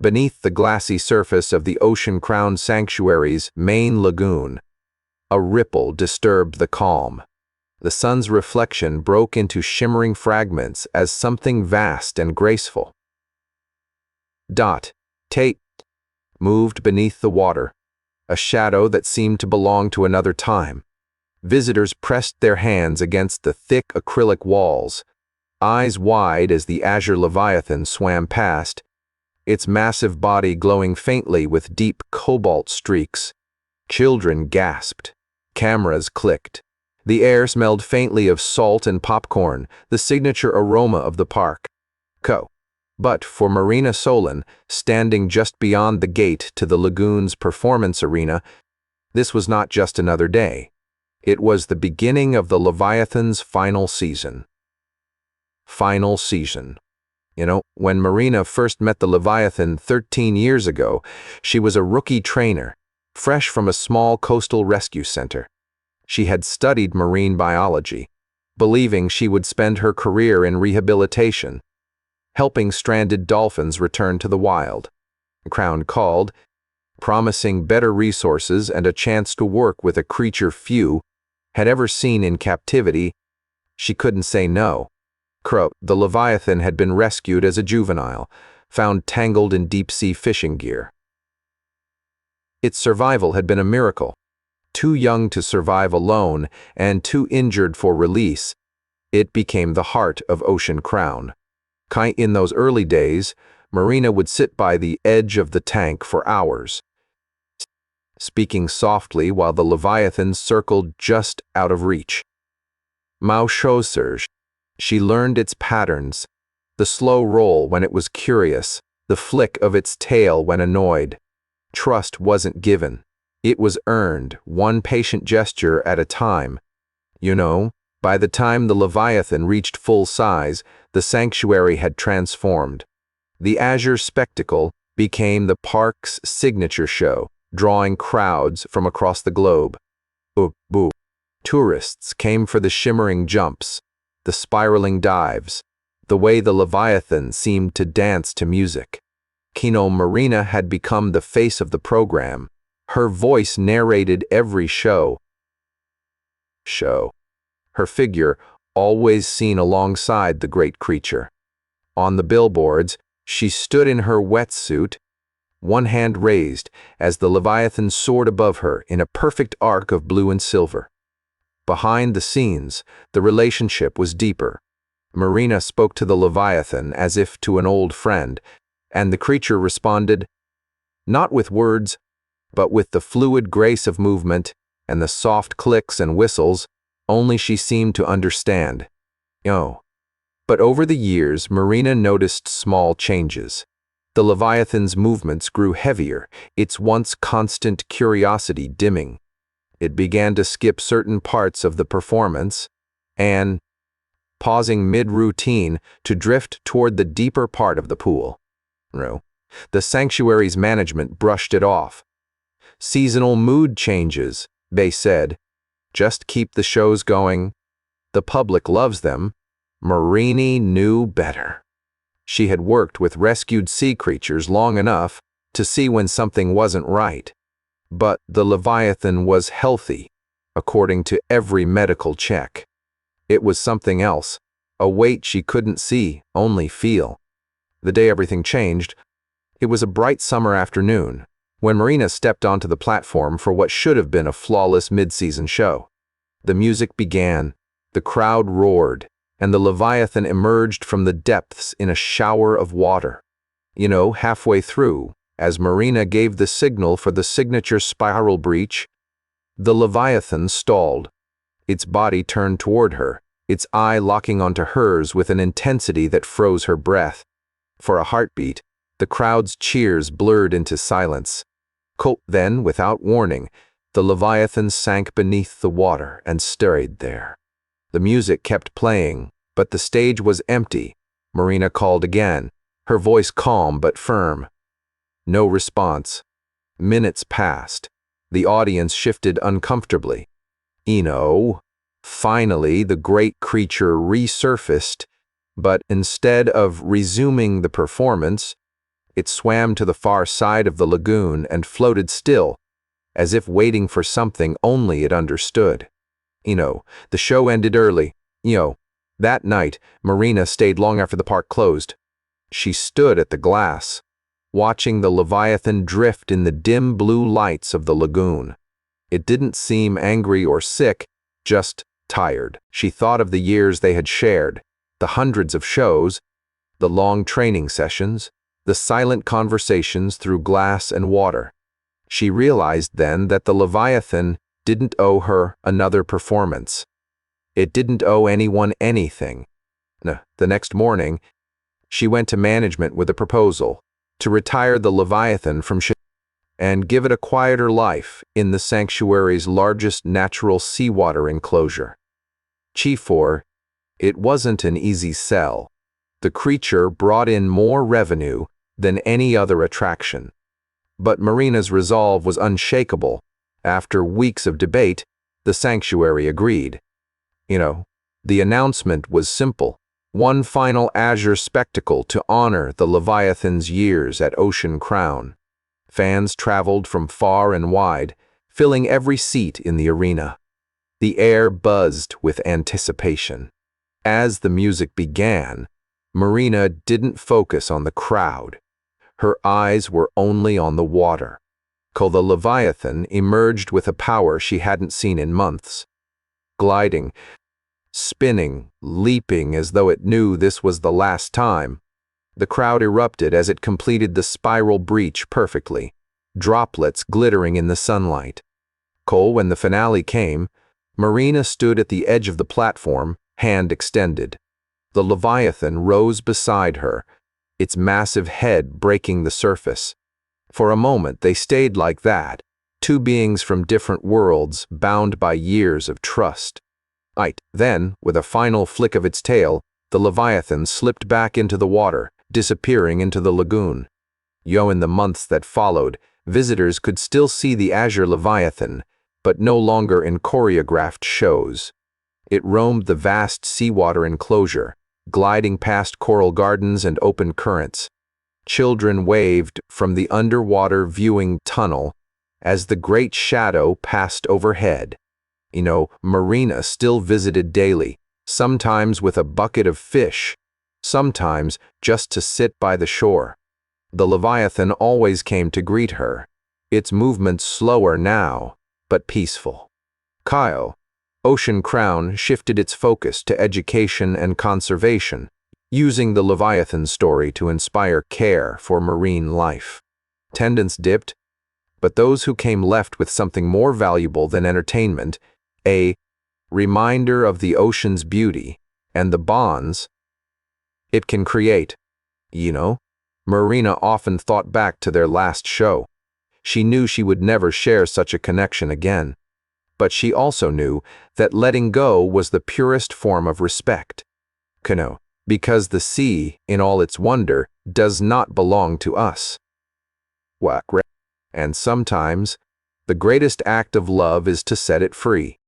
beneath the glassy surface of the ocean-crowned sanctuary's main lagoon. A ripple disturbed the calm. The sun's reflection broke into shimmering fragments as something vast and graceful. Tate moved beneath the water, a shadow that seemed to belong to another time. Visitors pressed their hands against the thick acrylic walls, eyes wide as the azure leviathan swam past, its massive body glowing faintly with deep cobalt streaks. Children gasped. Cameras clicked. The air smelled faintly of salt and popcorn, the signature aroma of the park. But for Marina Solon, standing just beyond the gate to the lagoon's performance arena, this was not just another day. It was the beginning of the Leviathan's final season. Final season. When Marina first met the Leviathan 13 years ago, she was a rookie trainer, fresh from a small coastal rescue center. She had studied marine biology, believing she would spend her career in rehabilitation, helping stranded dolphins return to the wild. Crown called, promising better resources and a chance to work with a creature few had ever seen in captivity. She couldn't say no. The Leviathan had been rescued as a juvenile, found tangled in deep-sea fishing gear. Its survival had been a miracle. Too young to survive alone and too injured for release, it became the heart of Ocean Crown. In those early days, Marina would sit by the edge of the tank for hours, speaking softly while the Leviathan circled just out of reach. She learned its patterns, the slow roll when it was curious, the flick of its tail when annoyed. Trust wasn't given. It was earned, one patient gesture at a time. By the time the Leviathan reached full size, the sanctuary had transformed. The azure spectacle became the park's signature show, drawing crowds from across the globe. Tourists came for the shimmering jumps, the spiraling dives, the way the Leviathan seemed to dance to music. Marina had become the face of the program. Her voice narrated every show. Her figure always seen alongside the great creature. On the billboards, she stood in her wetsuit, one hand raised as the Leviathan soared above her in a perfect arc of blue and silver. Behind the scenes, the relationship was deeper. Marina spoke to the Leviathan as if to an old friend, and the creature responded, not with words, but with the fluid grace of movement and the soft clicks and whistles. Only she seemed to understand. But over the years, Marina noticed small changes. The Leviathan's movements grew heavier, its once constant curiosity dimming. It began to skip certain parts of the performance and, pausing mid-routine, to drift toward the deeper part of the pool. The sanctuary's management brushed it off. Seasonal mood changes, they said. Just keep the shows going. The public loves them. Marina knew better. She had worked with rescued sea creatures long enough to see when something wasn't right. But the Leviathan was healthy, according to every medical check. It was something else, a weight she couldn't see, only feel. The day everything changed, it was a bright summer afternoon, when Marina stepped onto the platform for what should have been a flawless mid-season show. The music began, the crowd roared, and the Leviathan emerged from the depths in a shower of water. Halfway through, as Marina gave the signal for the signature spiral breach, the Leviathan stalled. Its body turned toward her, its eye locking onto hers with an intensity that froze her breath. For a heartbeat, the crowd's cheers blurred into silence. Then, without warning, the Leviathan sank beneath the water and stayed there. The music kept playing, but the stage was empty. Marina called again, her voice calm but firm. No response. Minutes passed. The audience shifted uncomfortably. Finally, the great creature resurfaced, but instead of resuming the performance, It swam to the far side of the lagoon and floated still, as if waiting for something only it understood. The show ended early. That night, Marina stayed long after the park closed. She stood at the glass, watching the Leviathan drift in the dim blue lights of the lagoon. It didn't seem angry or sick, just tired. She thought of the years they had shared, the hundreds of shows, the long training sessions, the silent conversations through glass and water. She realized then that the Leviathan didn't owe her another performance. It didn't owe anyone anything. The next morning, she went to management with a proposal to retire the Leviathan from and give it a quieter life in the sanctuary's largest natural seawater enclosure. It wasn't an easy sell. The creature brought in more revenue than any other attraction. But Marina's resolve was unshakable. After weeks of debate, the sanctuary agreed. The announcement was simple. One final azure spectacle to honor the Leviathan's years at Ocean Crown. Fans traveled from far and wide, filling every seat in the arena. The air buzzed with anticipation. As the music began, Marina didn't focus on the crowd. Her eyes were only on the water. The Leviathan emerged with a power she hadn't seen in months. Gliding, spinning, leaping as though it knew this was the last time. The crowd erupted as it completed the spiral breach perfectly, droplets glittering in the sunlight. When the finale came, Marina stood at the edge of the platform, hand extended. The Leviathan rose beside her, its massive head breaking the surface. For a moment they stayed like that, two beings from different worlds bound by years of trust. Then, with a final flick of its tail, the Leviathan slipped back into the water, disappearing into the lagoon. In the months that followed, visitors could still see the azure Leviathan, but no longer in choreographed shows. It roamed the vast seawater enclosure, gliding past coral gardens and open currents. Children waved from the underwater viewing tunnel as the great shadow passed overhead. Marina still visited daily, sometimes with a bucket of fish, sometimes just to sit by the shore. The Leviathan always came to greet her, its movements slower now, but peaceful. Ocean Crown shifted its focus to education and conservation, using the Leviathan story to inspire care for marine life. Attendance dipped, but those who came left with something more valuable than entertainment, a reminder of the ocean's beauty and the bonds it can create. Marina often thought back to their last show. She knew she would never share such a connection again. But she also knew that letting go was the purest form of respect. Because the sea, in all its wonder, does not belong to us. And sometimes, the greatest act of love is to set it free.